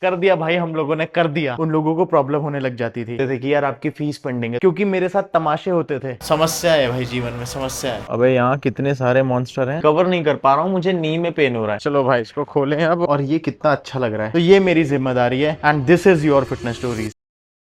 कर दिया भाई, हम लोगों ने कर दिया। उन लोगों को प्रॉब्लम होने लग जाती थी कि यार आपकी फीस पेंडिंग है, क्योंकि मेरे साथ तमाशे होते थे। समस्या है भाई, जीवन में समस्या है। अबे यहाँ कितने सारे मॉन्स्टर हैं, कवर नहीं कर पा रहा हूँ, मुझे नी में पेन हो रहा है। चलो भाई इसको खोलें अब, और ये कितना अच्छा लग रहा है, तो ये मेरी जिम्मेदारी है। And this is your fitness stories.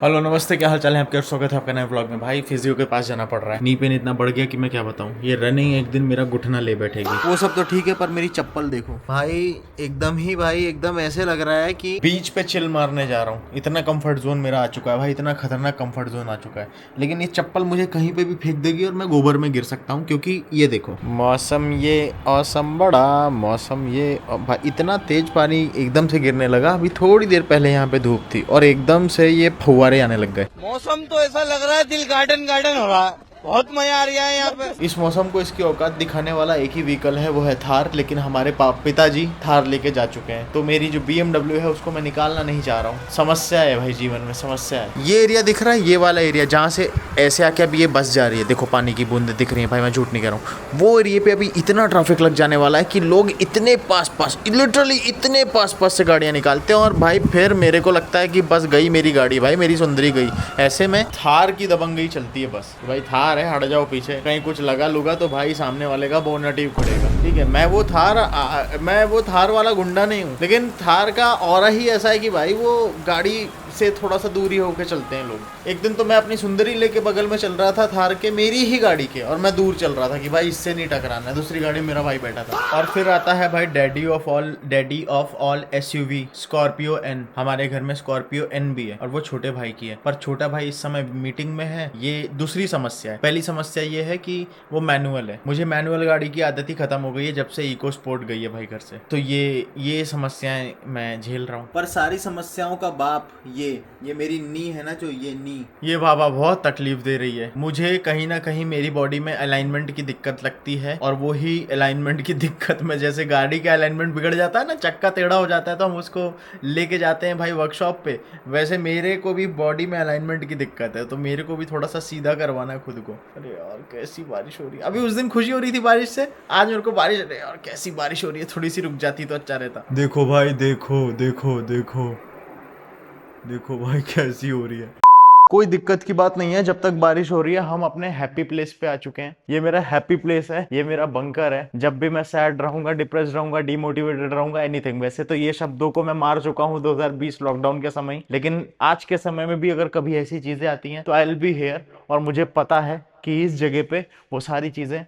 Hello नमस्ते, क्या हाल चाल है आपके? स्वागत है आपका नए व्लॉग में। भाई फिजियो के पास जाना पड़ रहा है, नी पेन इतना बढ़ गया कि मैं क्या बताऊं। ये रनिंग एक दिन मेरा घुटना ले बैठेगी। वो सब तो ठीक है, पर मेरी चप्पल देखो भाई, एकदम ऐसे लग रहा है कि बीच पे चिल मारने जा रहा हूँ। इतना कंफर्ट जोन मेरा आ चुका है भाई, इतना खतरनाक कंफर्ट जोन आ चुका है। लेकिन ये चप्पल मुझे कहीं पे भी फेंक देगी और मैं गोबर में गिर सकता हूँ, क्योंकि ये देखो मौसम, ये औसम बड़ा मौसम, ये भाई इतना तेज पानी एकदम से गिरने लगा। अभी थोड़ी देर पहले यहाँ पे धूप थी और एकदम से ये फुहारे आने लग गए। मौसम तो ऐसा लग रहा है दिल गार्डन गार्डन हो रहा है, बहुत मजा आ रहा है यहाँ पे। इस मौसम को इसकी औकात दिखाने वाला एक ही व्हीकल है, वो है थार। लेकिन हमारे पिताजी थार लेके जा चुके हैं, तो मेरी जो BMW है उसको मैं निकालना नहीं चाह रहा हूँ। समस्या है भाई, जीवन में समस्या है। ये एरिया दिख रहा है, ये वाला एरिया जहाँ से ऐसे आके अभी ये बस जा रही है, देखो पानी की बूंदें दिख रही है भाई, मैं झूठ नहीं कह रहा हूँ। वो एरिया पे अभी इतना ट्रैफिक लग जाने वाला है कि लोग इतने पास लिटरली इतने पास से गाड़ियाँ निकालते हैं, और भाई फिर मेरे को लगता है कि बस गई मेरी गाड़ी भाई, मेरी सुंदरी गई। ऐसे में थार की दबंगई चलती है बस, भाई थार है, हट जाओ पीछे। कहीं कुछ लगा लुगा तो भाई सामने वाले का बोनट ही उखड़ेगा। ठीक है, मैं वो थार वाला गुंडा नहीं हूँ, लेकिन थार का ऑरा ही ऐसा है कि भाई वो गाड़ी से थोड़ा सा दूरी होकर चलते हैं लोग। एक दिन तो मैं अपनी सुंदरी लेके बगल में चल रहा था थार के, मेरी ही गाड़ी के, और मैं दूर चल रहा था कि भाई इससे नहीं टकराना है। दूसरी गाड़ी में मेरा भाई बैठा था। और फिर आता है भाई daddy of all SUV Scorpio N। हमारे घर में स्कॉर्पियो N भी है, और वो छोटे भाई की है, पर छोटा भाई इस समय मीटिंग में है। ये दूसरी समस्या है। पहली समस्या ये है कि वो मैनुअल है। मुझे मैनुअल गाड़ी की आदत ही खत्म हो गई है जब से इको स्पोर्ट गई है भाई घर से। तो ये समस्याएं मैं झेल रहा हूँ, पर सारी समस्याओं का बाप ये मेरी नी है ना, जो ये नी, ये बाबा बहुत तकलीफ दे रही है मुझे। कहीं ना कहीं मेरी बॉडी में अलाइनमेंट की दिक्कत लगती है, और वो ही अलाइनमेंट की दिक्कत में, जैसे गाड़ी का अलाइनमेंट बिगड़ जाता है ना, चक्का टेढ़ा हो जाता है तो हम उसको लेके जाते हैं भाई वर्कशॉप पे, वैसे मेरे को भी बॉडी में अलाइनमेंट की दिक्कत है, तो मेरे को भी थोड़ा सा सीधा करवाना है खुद को। अरे यार कैसी बारिश हो रही है। अभी उस दिन खुशी हो रही थी बारिश से, आज मेरे को बारिश, अरे यार कैसी बारिश हो रही है, थोड़ी सी रुक जाती तो अच्छा रहता। देखो भाई, देखो भाई कैसी हो रही है। कोई दिक्कत की बात नहीं है जब तक बारिश हो रही है। हम अपने हैप्पी प्लेस पे आ चुके हैं। ये मेरा हैप्पी प्लेस है, ये मेरा बंकर है। जब भी मैं सैड रहूंगा, डिप्रेस रहूंगा, डिमोटिवेटेड रहूंगा, एनीथिंग, वैसे तो ये शब्दों को मैं मार चुका हूँ 2020 लॉकडाउन के समय, लेकिन आज के समय में भी अगर कभी ऐसी चीजें आती हैं तो आई विल बी हियर। और मुझे पता है कि इस जगह पे वो सारी चीजें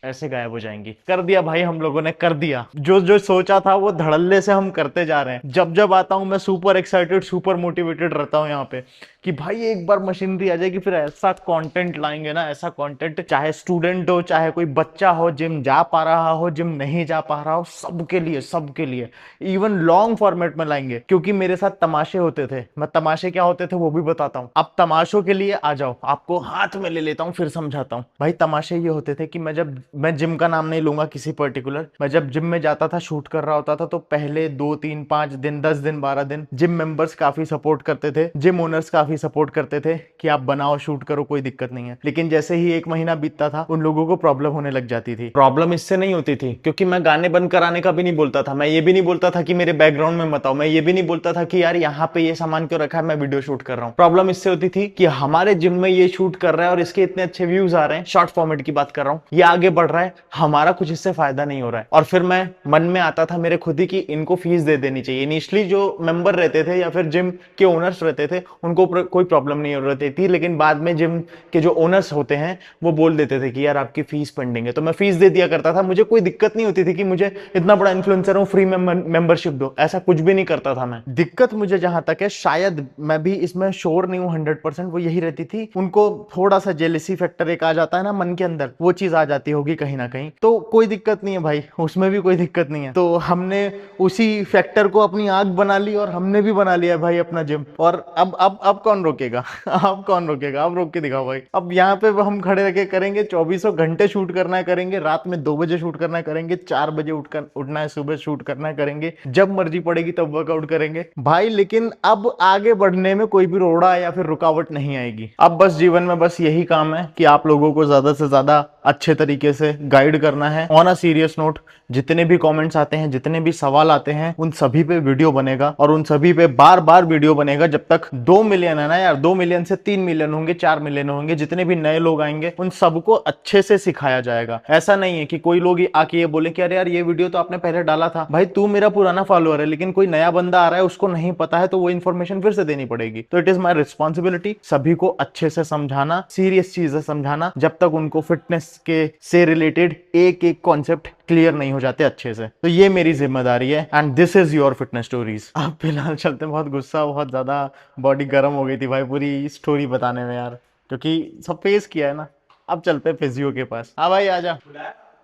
ऐसे गायब हो जाएंगी। कर दिया भाई, हम लोगों ने कर दिया। जो जो सोचा था वो धड़ल्ले से हम करते जा रहे हैं। जब आता हूं मैं सुपर एक्साइटेड, सुपर मोटिवेटेड रहता हूं यहाँ पे कि भाई एक बार मशीनरी आ जाएगी, फिर ऐसा कंटेंट लाएंगे ना, ऐसा कंटेंट, चाहे स्टूडेंट हो, चाहे कोई बच्चा हो, जिम जा पा रहा हो, जिम नहीं जा पा रहा हो, सबके लिए इवन लॉन्ग फॉर्मेट में लाएंगे। क्योंकि मेरे साथ तमाशे होते थे, मैं तमाशे क्या होते थे वो भी बताता हूँ। अब तमाशों के लिए आ जाओ, आपको हाथ में ले लेता हूँ, फिर समझाता हूँ। भाई तमाशे ये होते थे कि मैं जिम का नाम नहीं लूंगा किसी पर्टिकुलर, मैं जब जिम में जाता था, शूट कर रहा होता था, तो पहले 2 3 5 दिन, 10 दिन, 12 दिन जिम मेंबर्स काफी सपोर्ट करते थे, जिम ओनर्स काफी सपोर्ट करते थे कि आप बनाओ, शूट करो, कोई दिक्कत नहीं है। लेकिन जैसे ही 1 महीना बीतता था, उन लोगों को प्रॉब्लम होने लग जाती थी। प्रॉब्लम इससे नहीं होती थी क्योंकि मैं गाने बंद कराने का भी नहीं बोलता था, मैं ये भी नहीं बोलता था कि मेरे बैकग्राउंड में मत आओ, मैं ये भी नहीं बोलता था कि यार यहाँ पे ये सामान क्यों रखा है, मैं वीडियो शूट कर रहा हूँ। प्रॉब्लम इससे होती थी कि हमारे जिम में ये शूट कर रहा है और इसके इतने अच्छे व्यूज आ रहे हैं, शॉर्ट फॉर्मेट की बात कर रहा हूँ, ये आगे बढ़ रहा है, हमारा कुछ इससे फायदा नहीं हो रहा है। और फिर मैं मन में आता था मेरे खुद ही कि इनको फीस दे देनी चाहिए। इनिशियली जो मेंबर रहते थे या फिर जिम के ओनर्स रहते थे उनको कोई प्रॉब्लम नहीं हो रही थी, लेकिन बाद में जिम के जो ओनर्स होते हैं वो बोल देते थे कि यार आपकी फीस पेंडिंग है, तो मैं फीस दे दिया करता था। मुझे कोई दिक्कत नहीं होती थी कि मुझे इतना बड़ा इन्फ्लुएंसर हूं, फ्री मेंबरशिप दो, ऐसा कुछ भी नहीं करता था मैं। दिक्कत मुझे जहां तक है, शायद मैं भी इसमें श्योर नहीं हूं 100%, वो यही रहती थी, उनको थोड़ा सा जेलसी फैक्टर एक आ जाता है ना मन के अंदर, वो चीज आ जाती होगी कहीं ना कहीं। तो कोई दिक्कत नहीं है भाई, उसमें भी कोई दिक्कत नहीं है। तो हमने उसी फैक्टर को अपनी आग बना ली और हमने भी बना लिया भाई अपना जिम। और अब कौन रोकेगा अब कौन रोकेगा? अब रोक के दिखाओ भाई। अब यहाँ पे हम खड़े रह के करेंगे, 24 घंटे शूट करना है, करेंगे रात में 2 बजे शूट करना है, करेंगे 4 बजे उठना है, सुबह शूट करना है, करेंगे जब मर्जी पड़ेगी तब वर्कआउट करेंगे भाई। लेकिन अब आगे बढ़ने में कोई भी रोड़ा या फिर रुकावट नहीं आएगी। अब बस जीवन में बस यही काम है कि आप लोगों को ज्यादा से ज्यादा अच्छे तरीके से गाइड करना है ऑन अ सीरियस नोट। जितने भी कमेंट्स आते हैं, जितने भी सवाल आते हैं, उन सभी पे वीडियो बनेगा और उन सभी पे बार बार वीडियो बनेगा जब तक 2 मिलियन है ना यार, 2 मिलियन से 3 मिलियन होंगे, 4 मिलियन होंगे, जितने भी नए लोग आएंगे उन सबको अच्छे से सिखाया जाएगा। ऐसा नहीं है कि कोई लोग आके ये बोले कि अरे यार ये वीडियो तो आपने पहले डाला था। भाई तू मेरा पुराना फॉलोअर है, लेकिन कोई नया बंदा आ रहा है, उसको नहीं पता है, तो वो इन्फॉर्मेशन फिर से देनी पड़ेगी। तो इट इज माई रिस्पॉन्सिबिलिटी सभी को अच्छे से समझाना, सीरियस चीजें समझाना, जब तक उनको फिटनेस के से रिलेटेड एक एक कॉन्सेप्ट क्लियर नहीं हो जाते अच्छे से। तो ये मेरी जिम्मेदारी है and this is your fitness stories. अब फिलहाल चलते हैं, बहुत गुस्सा, बहुत ज्यादा बॉडी गर्म हो गई थी भाई पूरी स्टोरी बताने में यार, क्योंकि सब फेस किया है ना। अब चलते हैं फिजियो के पास। हाँ भाई आजा।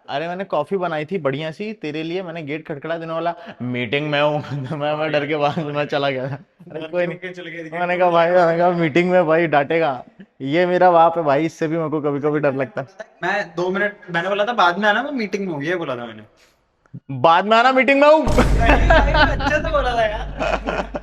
अरे मैंने कॉफी बनाई थी बढ़िया सी तेरे लिए, मैंने गेट खटखटा देने वाला, मीटिंग में हूँ मैं डर के बाद मैं चला गया था। अरे कोई नहीं, मैंने कहा भाई, मैंने कहा मीटिंग में भाई डांटेगा, ये मेरा बाप है भाई, इससे भी मेरे को कभी कभी डर लगता है। मैं 2 मिनट मैंने बोला था बाद में आना, मैं मीटिंग में हूँ, ये बोला था मैंने। बाद में आना, मीटिंग में हूँ। अच्छे से बोला था यार।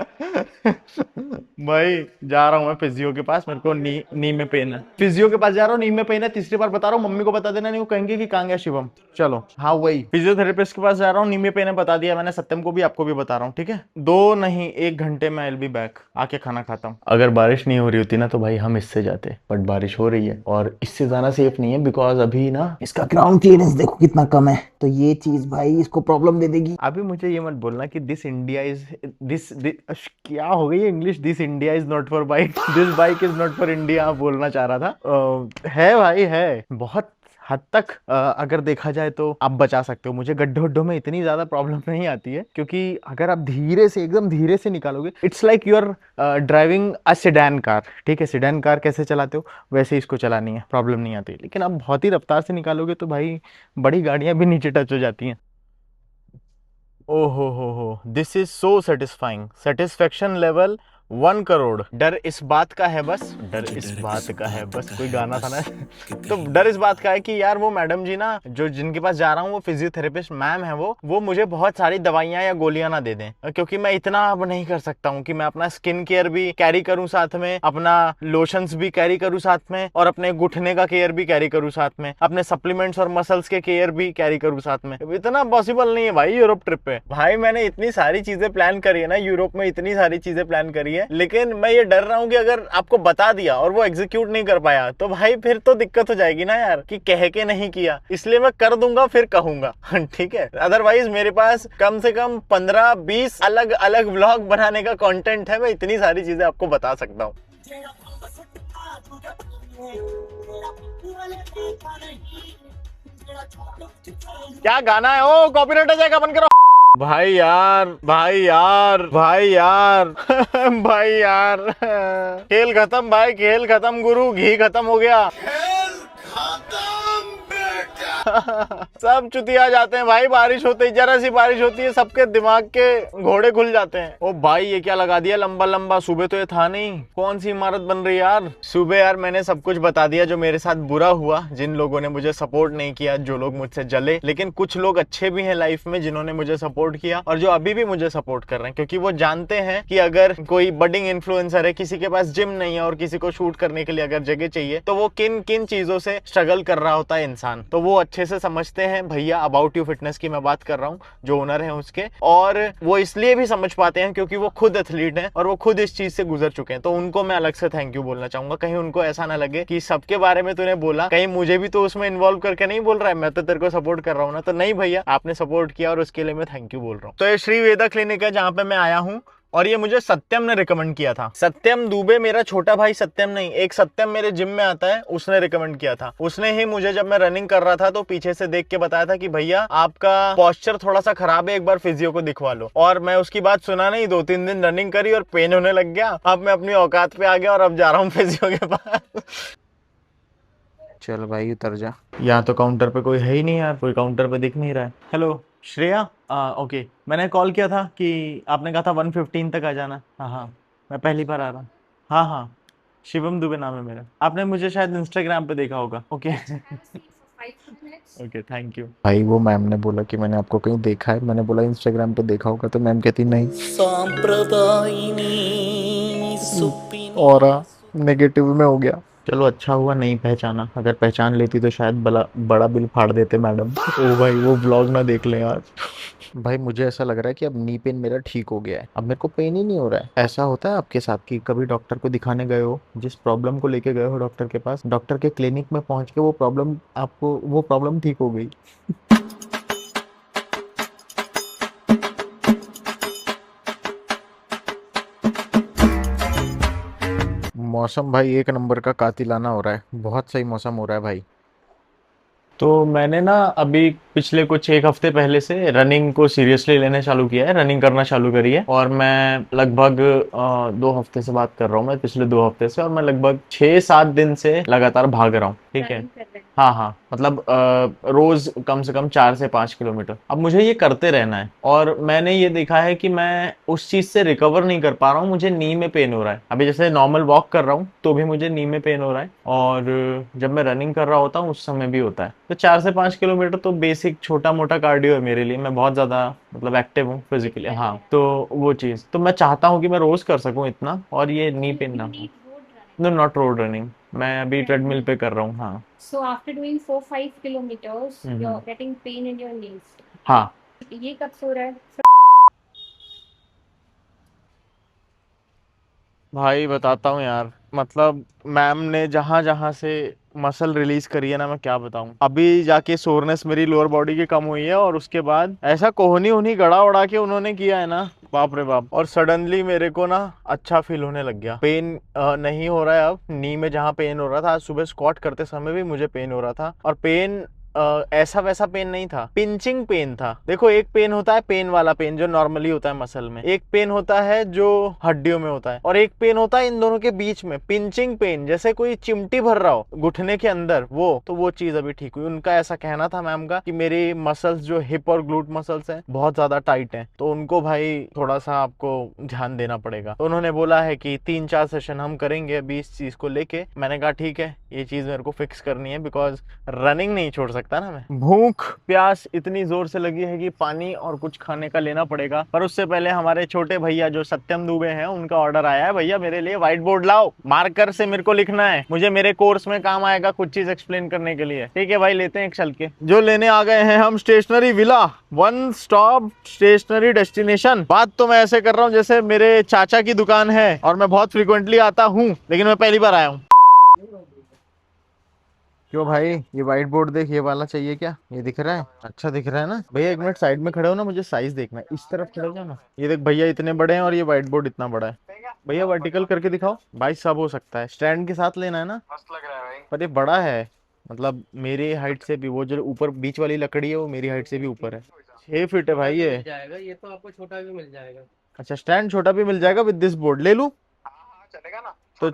भाई जा रहा हूँ मैं फिजियो के पास, मेरे को नी में पेन है, फिजियो के पास जा रहा हूँ, नी में पेन है, तीसरी बार बता रहा हूँ, मम्मी को बता देना, नहीं वो कहेंगे कि कहाँ गया शिवम। चलो हाँ वही फिजियोथेरेपिस्ट के पास जा रहा हूँ, नी में पेन है, बता दिया मैंने, सत्यम को भी आपको भी बता रहा हूँ, ठीक है। 2 नहीं 1 घंटे में आई विल बी बैक, आके खाना खाता हूँ। अगर बारिश नहीं हो रही होती ना तो भाई हम इससे जाते, बट बारिश हो रही है और इससे जाना सेफ नहीं है, बिकॉज अभी ना इसका ग्राउंड क्लियरेंस देखो कितना कम है, तो ये चीज भाई इसको प्रॉब्लम दे देगी। अभी मुझे ये मत बोलना कि दिस इंडिया इज दिस क्या हो गई English, this India is not for bike, this bike is not for India बोलना चाह रहा था। है भाई है, बहुत हद तक अगर देखा जाए तो आप बचा सकते हो। मुझे गड्ढे वड्ढों में इतनी ज्यादा प्रॉब्लम नहीं आती है, क्योंकि अगर आप धीरे से एकदम धीरे से निकालोगे, it's like you are driving a sedan car, ठीक है। सेडान कार कैसे चलाते हो वैसे इसको चलानी है, प्रॉब्लम नहीं आती। लेकिन आप बहुत ही रफ्तार से निकालोगे तो भाई बड़ी गाड़ियां भी नीचे टच हो जाती हैं। ओ हो, this is so satisfying, satisfaction level 1 crore. डर इस बात का है बस, डर इस बात का है बस, कोई गाना था ना। तो डर इस बात का है कि यार वो मैडम जी ना, जो जिनके पास जा रहा हूँ, वो फिजियोथेरेपिस्ट मैम है, वो मुझे बहुत सारी दवाइयां या गोलियां ना दे दें, क्योंकि मैं इतना अब नहीं कर सकता हूँ कि मैं अपना स्किन केयर भी कैरी करूँ साथ में, अपना लोशंस भी कैरी करूँ साथ में, और अपने घुटने का केयर भी कैरी करूँ साथ में, अपने सप्लीमेंट्स और मसल्स के केयर भी कैरी करूँ साथ में। इतना पॉसिबल नहीं है भाई यूरोप ट्रिप पे। भाई मैंने इतनी सारी चीजें प्लान करी है ना, यूरोप में इतनी सारी चीजें प्लान करी है, लेकिन मैं ये डर रहा हूँ कि अगर आपको बता दिया और वो एग्जीक्यूट नहीं कर पाया तो भाई फिर तो दिक्कत हो जाएगी ना यार, कि कह के नहीं किया। इसलिए मैं कर दूंगा फिर कहूंगा, ठीक है। अदरवाइज मेरे पास कम से कम 15-20 अलग अलग व्लॉग बनाने का कंटेंट है, मैं इतनी सारी चीजें आपको बता सकता हूँ। क्या गाना है? ओ कॉपीराइट आ जाएगा, बंद करो। भाई यार भाई यार भाई यार भाई यार, खेल खत्म भाई, खेल खत्म गुरु, घी खत्म हो गया। सब चुतिया जाते हैं भाई, बारिश होते ही, जरा सी बारिश होती है सबके दिमाग के घोड़े खुल जाते हैं। ओ भाई ये क्या लगा दिया लंबा लंबा, सुबह तो ये था नहीं। कौन सी इमारत बन रही है यार सुबह? यार मैंने सब कुछ बता दिया जो मेरे साथ बुरा हुआ, जिन लोगों ने मुझे सपोर्ट नहीं किया, जो लोग मुझसे जले। लेकिन कुछ लोग अच्छे भी हैं लाइफ में जिन्होंने मुझे सपोर्ट किया और जो अभी भी मुझे सपोर्ट कर रहे हैं, क्योंकि वो जानते हैं कि अगर कोई बडिंग इन्फ्लुएंसर है, किसी के पास जिम नहीं है और किसी को शूट करने के लिए अगर जगह चाहिए, तो वो किन किन चीजों से स्ट्रगल कर रहा होता है इंसान। तो वो अच्छे से समझते हैं भैया। अबाउट यू फिटनेस की मैं बात कर रहा हूँ, जो ओनर है उसके, और वो इसलिए भी समझ पाते हैं क्योंकि वो खुद एथलीट हैं और वो खुद इस चीज से गुजर चुके हैं। तो उनको मैं अलग से थैंक यू बोलना चाहूंगा। कहीं उनको ऐसा ना लगे कि सबके बारे में तूने बोला, कहीं मुझे भी तो उसमें इन्वॉल्व करके नहीं बोल रहा है, मैं तो तेरे को सपोर्ट कर रहा हूँ ना। तो नहीं भैया, आपने सपोर्ट किया और उसके लिए मैं थैंक यू बोल रहा हूँ। तो ये श्री वेदा क्लिनिक है जहाँ पे मैं आया हूँ, और ये मुझे सत्यम ने रिकमेंड किया था। सत्यम दुबे, मेरा छोटा भाई सत्यम नहीं, एक सत्यम मेरे जिम में आता है, उसने रिकमेंड किया था। उसने ही मुझे, जब मैं रनिंग कर रहा था तो पीछे से देख के बताया था कि भैया आपका पोस्चर थोड़ा सा खराब है, एक बार फिजियो को दिखवा लो। और मैं उसकी बात सुना नहीं, 2-3 दिन रनिंग करी और पेन होने लग गया। अब मैं अपनी औकात पे आ गया और अब जा रहा हूँ फिजियो के पास। चल भाई उतर जा, यहाँ तो काउंटर पे कोई है ही नहीं यार, कोई काउंटर पे दिख नहीं रहा है। हेलो श्रेया, ओके, मैंने कॉल किया था कि आपने कहा था 1:15 तक आ जाना। हाँ, मैं पहली बार आ रहा हूँ। हाँ, शिवम दुबे नाम है मेरा। आपने मुझे शायद इंस्टाग्राम पे देखा होगा। Okay okay, thank you. भाई वो मैम ने बोला कि मैंने आपको कहीं देखा है, मैंने बोला इंस्टाग्राम पे देखा होगा, तो मैम कहती नहीं, और नेगेटिव में हो गया। चलो अच्छा हुआ नहीं पहचाना, अगर पहचान लेती तो शायद बड़ा बड़ा बिल फाड़ देते मैडम। ओ भाई वो व्लॉग ना देख ले यार। भाई मुझे ऐसा लग रहा है कि अब नी पेन मेरा ठीक हो गया है, अब मेरे को पेन ही नहीं हो रहा है। ऐसा होता है आपके साथ कि कभी डॉक्टर को दिखाने गए हो, जिस प्रॉब्लम को लेके गए हो डॉक्टर के पास, डॉक्टर के क्लिनिक में पहुंच के वो प्रॉब्लम ठीक हो गई। मौसम भाई एक नंबर का कातिलाना हो रहा है, बहुत सही मौसम हो रहा है भाई। तो मैंने ना अभी पिछले कुछ एक हफ्ते पहले से रनिंग को सीरियसली लेना चालू किया है, रनिंग करना चालू करी है। और मैं लगभग 2 हफ्ते से बात कर रहा हूँ, मैं पिछले 2 हफ्ते से, और मैं लगभग 6-7 दिन से लगातार भाग रहा हूँ। ठीक है। हाँ हाँ, मतलब रोज कम से कम 4 से 5 किलोमीटर अब मुझे ये करते रहना है। और मैंने ये देखा है कि मैं उस चीज से रिकवर नहीं कर पा रहा हूँ, मुझे नी में पेन हो रहा है। अभी जैसे नॉर्मल वॉक कर रहा हूँ तो भी मुझे नी में पेन हो रहा है, और जब मैं रनिंग कर रहा होता हूँ उस समय भी होता है। तो 4 से 5 किलोमीटर तो बेसिक छोटा मोटा कार्डियो है मेरे लिए, मैं बहुत ज्यादा मतलब एक्टिव हूँ फिजिकली। हाँ, तो वो चीज तो मैं चाहता हूँ कि मैं रोज कर सकूँ इतना, और ये नी पेन ना हो। नो, नॉट रोड रनिंग, मैं अभी ट्रेडमिल पे कर रहा हूँ। हाँ। So after doing 4-5 kilometers, hmm. you're getting pain in your knees. हाँ ये कब से हो रहा है? भाई बताता हूँ यार, मतलब मैम ने जहां जहां से मसल रिलीज करी है ना, मैं क्या बताऊं। अभी जाके सोरनेस मेरी लोअर बॉडी की कम हुई है, और उसके बाद ऐसा कोहनी उन्हीं गड़ा उड़ा के उन्होंने किया है ना, बाप रे बाप। और सडनली मेरे को ना अच्छा फील होने लग गया। पेन नहीं हो रहा है अब नी में, जहाँ पेन हो रहा था। आज सुबह स्क्वाट करते समय भी मुझे पेन हो रहा था, और पेन ऐसा वैसा पेन नहीं था, पिंचिंग पेन था। देखो, एक पेन होता है पेन वाला पेन जो नॉर्मली होता है मसल में, एक पेन होता है जो हड्डियों में होता है, और एक पेन होता है इन दोनों के बीच में, पिंचिंग पेन, जैसे कोई चिमटी भर रहा हो घुटने के अंदर। वो चीज अभी ठीक हुई। उनका ऐसा कहना था मैम का कि मेरी मसल्स जो हिप और ग्लूट मसल्स हैं बहुत ज्यादा टाइट हैं, तो उनको भाई थोड़ा सा आपको ध्यान देना पड़ेगा। तो उन्होंने बोला है कि 3-4 सेशन हम करेंगे अभी इस चीज को लेके। मैंने कहा ठीक है, ये चीज मेरे को फिक्स करनी है, बिकॉज रनिंग नहीं छोड़ सकता ना मैं। भूख प्यास इतनी जोर से लगी है कि पानी और कुछ खाने का लेना पड़ेगा। पर उससे पहले हमारे छोटे भैया जो सत्यम दुबे हैं, उनका ऑर्डर आया है, भैया मेरे लिए व्हाइट बोर्ड लाओ, मार्कर से मेरे को लिखना है, मुझे मेरे कोर्स में काम आएगा कुछ चीज एक्सप्लेन करने के लिए। ठीक है भाई, लेते हैं एक चल के। जो लेने आ गए हैं हम Stationery Villa, one stop stationery destination. बात तो मैं ऐसे कर रहा हूँ जैसे मेरे चाचा की दुकान है और मैं बहुत फ्रिक्वेंटली आता हूँ, लेकिन मैं पहली बार आया हूँ। क्यों भाई, ये व्हाइट बोर्ड देख, ये वाला चाहिए क्या? ये दिख रहा है, अच्छा दिख रहा है ना भैया? एक मिनट साइड में खड़े हो ना, मुझे साइज देखना है, इस तरफ खड़े हो जाओ ना। ये देख भैया, इतने बड़े हैं और ये व्हाइट बोर्ड इतना बड़ा है। भैया वर्टिकल करके दिखाओ भाई, सब हो सकता है, स्टैंड के साथ लेना है ना। मस्त लग रहा है भाई, पर ये बड़ा है, मतलब मेरे हाइट से भी, वो जो ऊपर बीच वाली लकड़ी है वो मेरी हाइट से भी ऊपर है। 6 फीट है भाई ये। जाएगा ये तो आपको छोटा भी मिल जाएगा। अच्छा, स्टैंड छोटा भी मिल जाएगा विद दिस बोर्ड, ले लूं? चलेगा ना। तो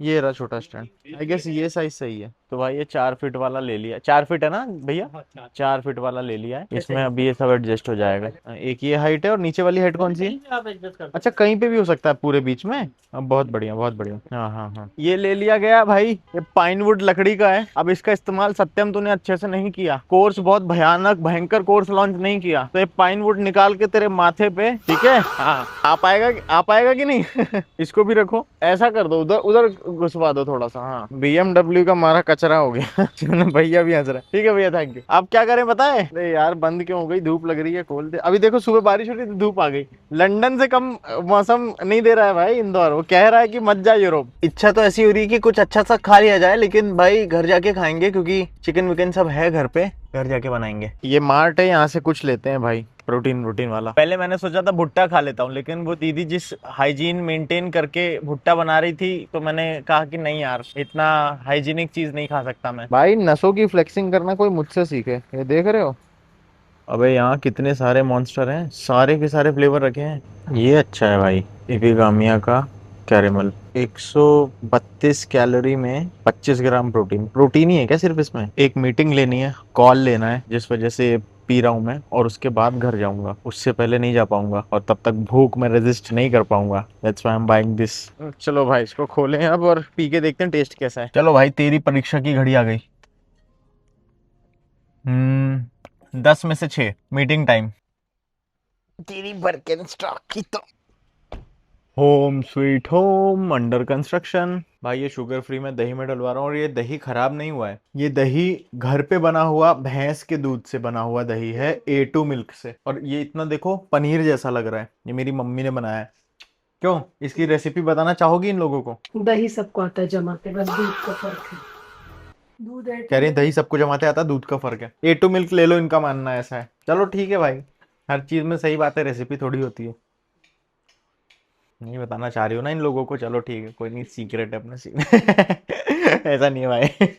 ये रहा छोटा स्टैंड, आई गेस ये साइज सही है। तो भाई ये 4 फीट वाला ले लिया, 4 फीट है ना भैया? 4 फीट वाला ले लिया है, इसमें अभी ये सब एडजस्ट हो जाएगा। एक ये हाइट है, और नीचे वाली हाइट कौन सी है? आप एडजस्ट कर अच्छा, कहीं पे भी हो सकता है पूरे बीच में। अब बहुत बढ़िया, बहुत बढ़िया। हाँ हाँ हाँ, ये ले लिया गया भाई। ये पाइनवुड लकड़ी का है। अब इसका इस्तेमाल सत्यम तूने अच्छे से नहीं किया, कोर्स बहुत भयानक भयंकर कोर्स लॉन्च नहीं किया, तो ये पाइनवुड निकाल के तेरे माथे पे, ठीक है? हाँ, आ पाएगा कि नहीं? इसको भी रखो, ऐसा कर दो, उधर उधर घुसवा दो थोड़ा सा। हाँ, BMW का मारा कचरा हो गया। भैया भी हंस रहा है। ठीक है भैया, थैंक यू। अब क्या करें बताए? अरे यार बंद क्यों हो गई? धूप लग रही है, खोल दे। अभी देखो, सुबह बारिश हो रही थी, धूप आ गई। लंदन से कम मौसम नहीं दे रहा है भाई इंदौर, वो कह रहा है कि मत जा यूरोप। इच्छा तो ऐसी हो रही है कि कुछ अच्छा सा खा लिया जाए, लेकिन भाई घर जाके खाएंगे, क्योंकि चिकन विकन सब है घर पे, घर जाके बनाएंगे। ये मार्ट है, यहाँ से कुछ लेते हैं भाई, प्रोटीन वाला। पहले मैंने सोचा था भुट्टा खा लेता हूँ, लेकिन वो दीदी जिस हाइजीन मेंटेन करके भुट्टा बना रही थी, तो मैंने कहा कि नहीं यार, इतना हाइजीनिक चीज नहीं खा सकता मैं। भाई नसों की फ्लेक्सिंग करना कोई मुझसे सीखे, ये देख रहे हो? अबे यहाँ कितने सारे मॉन्स्टर हैं, सारे के सारे फ्लेवर रखे हैं। ये अच्छा है भाई, एपिगामिया का कैरेमल, 132 कैलोरी में 25 ग्राम प्रोटीन। प्रोटीन ही है क्या सिर्फ इसमें? एक मीटिंग लेनी है, कॉल लेना है, जिस वजह से पी रहा हूँ मैं, और उसके बाद घर जाऊंगा, उससे पहले नहीं जा पाऊंगा, और तब तक भूख में रेजिस्ट नहीं कर पाऊंगा। That's why I am buying this. चलो भाई, इसको खोलें अब और पी के देखते हैं टेस्ट कैसा है। चलो भाई, तेरी परीक्षा की घड़ी आ गई। 10 में से 6 मीटिंग टाइम। तेरी बर्कन स्टॉक की तो home sweet home under construction. भाई ये शुगर फ्री मैं दही में डलवा रहा हूँ और ये दही खराब नहीं हुआ है। ये दही घर पे बना हुआ भैंस के दूध से बना हुआ दही है, A2 मिल्क से। और ये इतना देखो पनीर जैसा लग रहा है। ये मेरी मम्मी ने बनाया है। क्यों, इसकी रेसिपी बताना चाहोगी इन लोगों को? दही सबको आता है जमाते, बस दूध का फर्क है। दूध ऐड कह रही हैं दही सबको जमाते आता, दूध का फर्क है। A2 मिल्क ले लो, इनका मानना ऐसा है। चलो ठीक है भाई, हर चीज में सही बात है, रेसिपी थोड़ी होती है। नहीं बताना चाह रही हो ना इन लोगों को, चलो ठीक है, कोई नहीं, सीक्रेट है अपना सीक्रेट ऐसा नहीं है भाई।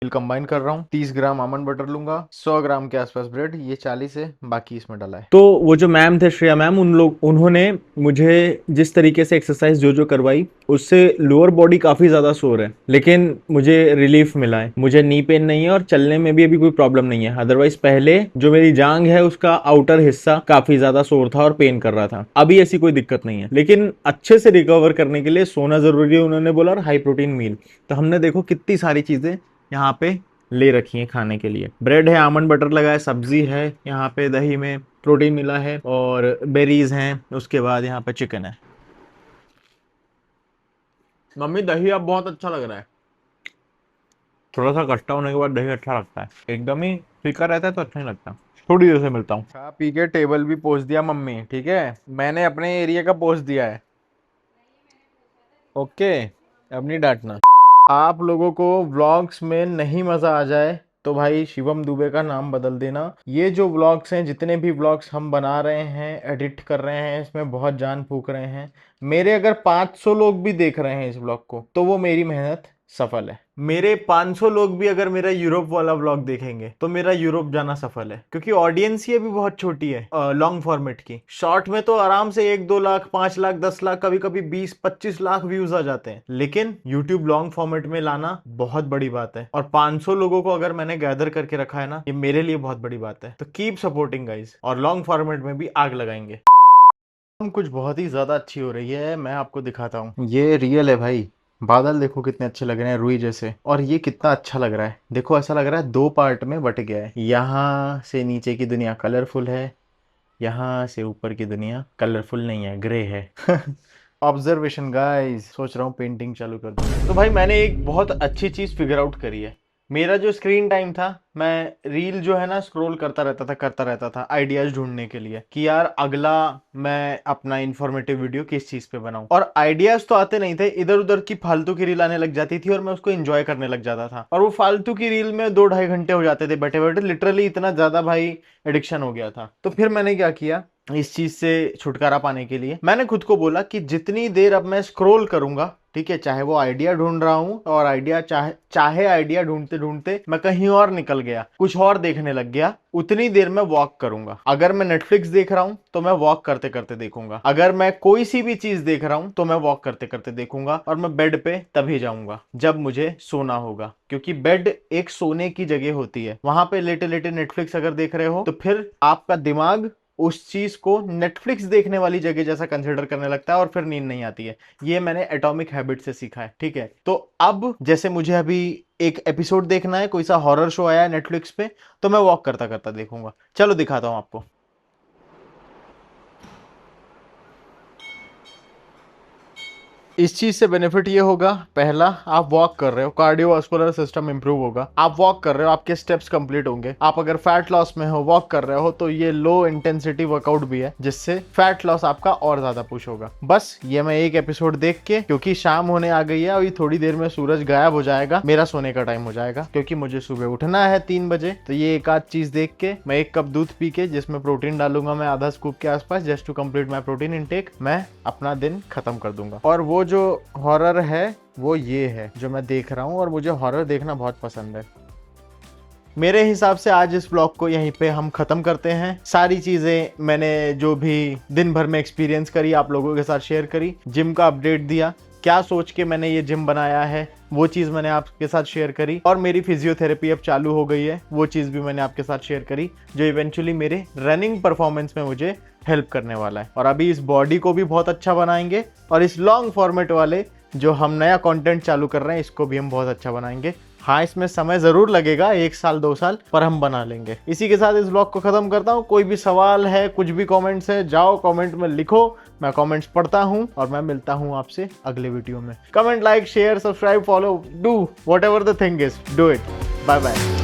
कंबाइन कर रहा हूँ। 30 ग्राम आमंड बटर लूंगा, 100 ग्राम के आसपास ब्रेड, ये 40 है, बाकी इसमें डाला है। तो वो जो मैम थे, श्रेया मैम, उन्होंने मुझे जिस तरीके से एक्सरसाइज जो करवाई, उससे लोअर बॉडी काफी ज्यादा सोर है, लेकिन मुझे रिलीफ मिला है। मुझे नी पेन नहीं है और चलने में भी अभी कोई प्रॉब्लम नहीं है। अदरवाइज पहले जो मेरी जांग है उसका आउटर हिस्सा काफी ज्यादा सोर था और पेन कर रहा था। अभी ऐसी कोई दिक्कत नहीं है, लेकिन अच्छे से रिकवर करने के लिए सोना जरूरी है उन्होंने बोला, और हाई प्रोटीन मील। तो हमने देखो कितनी सारी चीजें यहाँ पे ले रखी है खाने के लिए। ब्रेड है, आमंड बटर लगा है, सब्जी है, यहाँ पे दही में प्रोटीन मिला है, और बेरीज हैं, उसके बाद यहाँ पे चिकन है। मम्मी दही अब बहुत अच्छा लग रहा है। थोड़ा सा कच्चा होने के बाद दही अच्छा लगता है, एकदम ही फीका रहता है तो अच्छा नहीं लगता। थोड़ी देर से मिलता हूँ। खा पी के टेबल भी पोंछ दिया मम्मी, ठीक है, मैंने अपने एरिया का पोंछ दिया है। ओके, अब नहीं डांटना। आप लोगों को व्लॉग्स में नहीं मजा आ जाए तो भाई शिवम दुबे का नाम बदल देना। ये जो व्लॉग्स हैं, जितने भी व्लॉग्स हम बना रहे हैं, एडिट कर रहे हैं, इसमें बहुत जान फूक रहे हैं। मेरे अगर 500 लोग भी देख रहे हैं इस व्लॉग को, तो वो मेरी मेहनत सफल है। मेरे 500 लोग भी अगर मेरा यूरोप वाला व्लॉग देखेंगे तो मेरा यूरोप जाना सफल है, क्योंकि ऑडियंस ही अभी बहुत छोटी है लॉन्ग फॉर्मेट की। शॉर्ट में तो आराम से 1-2 लाख, 5 लाख, 10 लाख, कभी कभी 20-25 लाख व्यूज आ जाते हैं, लेकिन यूट्यूब लॉन्ग फॉर्मेट में लाना बहुत बड़ी बात है। और 500 लोगों को अगर मैंने गैदर करके रखा है ना, ये मेरे लिए बहुत बड़ी बात है। तो कीप सपोर्टिंग गाइज, और लॉन्ग फॉर्मेट में भी आग लगाएंगे। कुछ बहुत ही ज्यादा अच्छी हो रही है, मैं आपको दिखाता हूँ। ये रियल है भाई, बादल देखो कितने अच्छे लग रहे हैं, रुई जैसे। और ये कितना अच्छा लग रहा है, देखो ऐसा लग रहा है 2 पार्ट में बट गया है। यहाँ से नीचे की दुनिया कलरफुल है, यहाँ से ऊपर की दुनिया कलरफुल नहीं है, ग्रे है। ऑब्जर्वेशन गाइस, सोच रहा हूँ पेंटिंग चालू कर दूँ। तो भाई मैंने एक बहुत अच्छी चीज फिगर आउट करी है। मेरा जो स्क्रीन टाइम था, मैं रील जो है ना स्क्रॉल करता रहता था आइडियाज ढूंढने के लिए, कि यार अगला मैं अपना इंफॉर्मेटिव वीडियो किस चीज पे बनाऊं। और आइडियाज तो आते नहीं थे, इधर उधर की फालतू की रील आने लग जाती थी और मैं उसको एंजॉय करने लग जाता था। और वो फालतू की रील में 2-2.5 घंटे हो जाते थे बैठे बैठे, लिटरली इतना ज्यादा भाई एडिक्शन हो गया था। तो फिर मैंने क्या किया, इस चीज से छुटकारा पाने के लिए मैंने खुद को बोला कि जितनी देर अब मैं स्क्रॉल करूंगा, ठीक है, चाहे वो आइडिया ढूंढ रहा हूं, और आइडिया चाहे आइडिया ढूंढते ढूंढते मैं कहीं और निकल गया, कुछ और देखने लग गया, उतनी देर मैं वॉक करूंगा। अगर मैं नेटफ्लिक्स देख रहा हूं तो मैं वॉक करते करते देखूंगा। अगर मैं कोई सी भी चीज देख रहा हूं तो मैं वॉक करते करते देखूंगा। और मैं बेड पे तभी जाऊंगा जब मुझे सोना होगा, क्योंकि बेड एक सोने की जगह होती है। वहां पे लेटे लेटे नेटफ्लिक्स अगर देख रहे हो तो फिर आपका दिमाग उस चीज को नेटफ्लिक्स देखने वाली जगह जैसा कंसिडर करने लगता है और फिर नींद नहीं आती है। ये मैंने एटॉमिक हैबिट से सीखा है, ठीक है। तो अब जैसे मुझे अभी एक एपिसोड देखना है, कोई सा हॉरर शो आया है नेटफ्लिक्स पे, तो मैं वॉक करता करता देखूंगा। चलो दिखाता हूं आपको। इस चीज से बेनिफिट ये होगा, पहला, आप वॉक कर रहे हो, कार्डियोवास्कुलर सिस्टम इंप्रूव होगा। आप वॉक कर रहे हो, आपके स्टेप्स कंप्लीट होंगे। आप अगर फैट लॉस में हो, वॉक कर रहे हो, तो ये लो इंटेंसिटी वर्कआउट भी है, जिससे फैट लॉस आपका और ज्यादा पुश होगा। बस ये मैं एक एपिसोड देख के, क्योंकि शाम होने आ गई है, अभी थोड़ी देर में सूरज गायब हो जाएगा, मेरा सोने का टाइम हो जाएगा, क्योंकि मुझे सुबह उठना है 3 बजे। तो ये एक आध चीज देख के, मैं 1 कप दूध पी के, जिसमें प्रोटीन डालूंगा मैं आधा स्कूप के आसपास, just to complete my protein intake, मैं अपना दिन खत्म कर दूंगा। और वो जो हॉरर है वो ये है जो मैं देख रहा हूँ, और मुझे हॉरर देखना बहुत पसंद है। मेरे हिसाब से आज इस ब्लॉग को यहीं पे हम खत्म करते हैं। सारी चीजें मैंने जो भी दिन भर में एक्सपीरियंस करी आप लोगों के साथ शेयर करी, जिम का अपडेट दिया, क्या सोच के मैंने ये जिम बनाया है वो चीज़ मैंने आपके साथ शेयर करी, और मेरी फिजियोथेरेपी अब चालू हो गई है वो चीज़ भी मैंने आपके साथ शेयर करी, जो इवेंचुअली मेरे रनिंग परफॉर्मेंस में मुझे हेल्प करने वाला है। और अभी इस बॉडी को भी बहुत अच्छा बनाएंगे, और इस लॉन्ग फॉर्मेट वाले जो हम नया कंटेंट चालू कर रहे हैं इसको भी हम बहुत अच्छा बनाएंगे। हाँ, इसमें समय जरूर लगेगा, 1 साल 2 साल, पर हम बना लेंगे। इसी के साथ इस ब्लॉग को खत्म करता हूँ। कोई भी सवाल है, कुछ भी कमेंट्स है, जाओ कमेंट में लिखो, मैं कमेंट्स पढ़ता हूँ और मैं मिलता हूँ आपसे अगले वीडियो में। Comment, like, share, subscribe, follow, do whatever the thing is, do it. Bye bye.